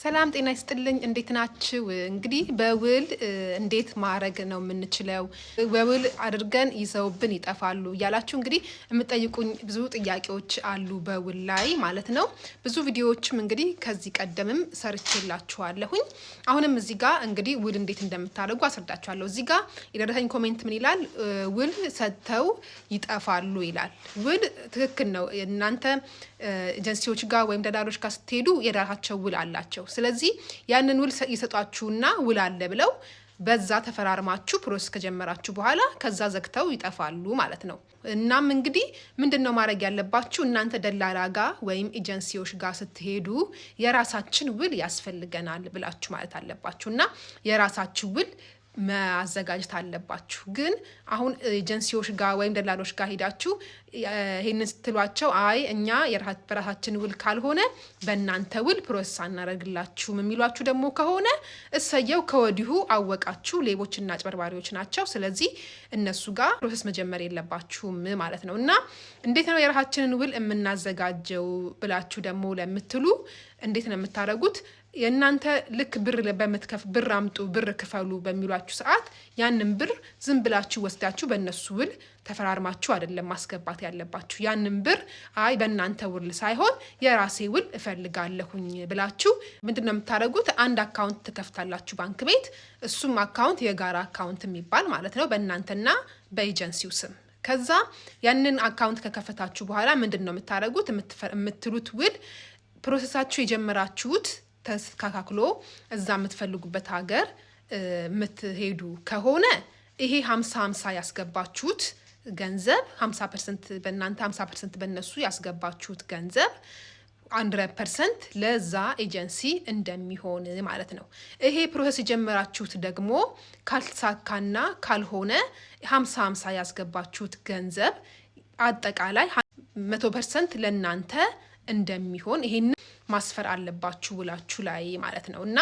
ሰላም ጤና ይስጥልኝ እንዴት ናችሁ? እንግዲህ በውል እንዴት ማድረግ ነው የምንችለው? በውል አድርገን ይዘውብን ይጠፋሉ ያላችሁ እንግዲህ የምትጠይቁኝ ብዙ ጥያቄዎች አሉ በውል ላይ ማለት ነው። ብዙ ቪዲዮዎችም እንግዲህ ከዚህ ቀደምም ሰርቼላችኋለሁኝ። አሁንም እዚህ ጋር እንግዲህ ውል እንዴት እንደምታደርጉ አስረዳችኋለሁ። እዚህ ጋር የደረሰኝ ኮሜንት ምን ይላል? ውል ሰጥተው ይጠፋሉ ይላል። ውል ትክክል ነው። እናንተ ኤጀንሲዎች ጋር ወይም ደላሎች ጋር ስትሄዱ የራሳቸው ውል አላቸው። ስለዚህ ያንን ውል ይሰጧችሁና ውል አለ ብለው በዛ ተፈራርማችሁ ፕሮሰስ ከጀመራችሁ በኋላ ከዛ ዘግተው ይጠፋሉ ማለት ነው። እናም እንግዲህ ምንድነው ማድረግ ያለባችሁ? እናንተ ደላላ ጋር ወይም ኤጀንሲዎች ጋር ስትሄዱ የራሳችን ውል ያስፈልገናል ብላችሁ ማለት አለባችሁና የራሳችሁ ውል ማዘጋጀት አለባችሁ። ግን አሁን ኤጀንሲዎች ጋር ወይም ደላሎች ጋር ሄዳችሁ ይሄንን ስትሏቸው አይ እኛ በራሳችን ውል ካልሆነ በእናንተ ውል ፕሮሰስ አናደርግላችሁም የሚሏችሁ ደግሞ ከሆነ እሰየው፣ ከወዲሁ አወቃችሁ ሌቦችና አጭበርባሪዎች ናቸው። ስለዚህ እነሱ ጋር ፕሮሰስ መጀመር የለባችሁም ማለት ነው። እና እንዴት ነው የራሳችንን ውል የምናዘጋጀው ብላችሁ ደግሞ ለምትሉ እንዴት ነው የምታደርጉት? የእናንተ ልክ ብር አምጡ ብር ክፈሉ በሚሏችሁ ሰዓት ያንን ብር ዝም ብላችሁ ወስዳችሁ በእነሱ ውል ተፈራርማችሁ አይደለም ማስገባት ያለባችሁ። ያንን ብር አይ በእናንተ ውል ሳይሆን የራሴ ውል እፈልጋለሁኝ ብላችሁ ምንድነው የምታደርጉት? አንድ አካውንት ትከፍታላችሁ ባንክ ቤት። እሱም አካውንት የጋራ አካውንት የሚባል ማለት ነው በእናንተና በኤጀንሲው ስም። ከዛ ያንን አካውንት ከከፈታችሁ በኋላ ምንድነው የምታደርጉት? የምትሉት ውል ፕሮሰሳችሁ የጀመራችሁት ተስተካክሎ እዛ የምትፈልጉበት ሀገር የምትሄዱ ከሆነ ይሄ 50-50 ያስገባችሁት ገንዘብ 50% በእናንተ 50% በእነሱ ያስገባችሁት ገንዘብ 100% ለዛ ኤጀንሲ እንደሚሆን ማለት ነው። ይሄ ፕሮሰስ የጀመራችሁት ደግሞ ካልተሳካና ካልሆነ 50-50 ያስገባችሁት ገንዘብ አጠቃላይ 100% ለእናንተ እንደሚሆን ይሄን ማስፈር አለባችሁ ውላችሁ ላይ ማለት ነው። እና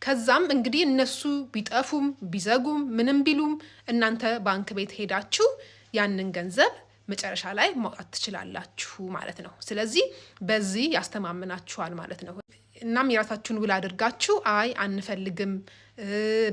ከዛም እንግዲህ እነሱ ቢጠፉም ቢዘጉም ምንም ቢሉም እናንተ ባንክ ቤት ሄዳችሁ ያንን ገንዘብ መጨረሻ ላይ ማውጣት ትችላላችሁ ማለት ነው። ስለዚህ በዚህ ያስተማምናችኋል ማለት ነው። እናም የራሳችሁን ውል አድርጋችሁ አይ አንፈልግም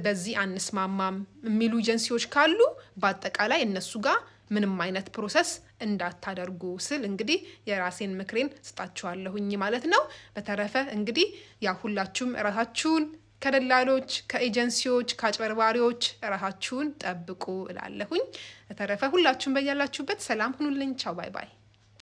በዚህ አንስማማም የሚሉ ኤጀንሲዎች ካሉ በአጠቃላይ እነሱ ጋር ምንም አይነት ፕሮሰስ እንዳታደርጉ ስል እንግዲህ የራሴን ምክሬን ስጣችኋለሁኝ ማለት ነው። በተረፈ እንግዲህ ያ ሁላችሁም ራሳችሁን ከደላሎች፣ ከኤጀንሲዎች፣ ከአጭበርባሪዎች ራሳችሁን ጠብቁ እላለሁኝ። በተረፈ ሁላችሁም በያላችሁበት ሰላም ሁኑልኝ። ቻው ባይ ባይ።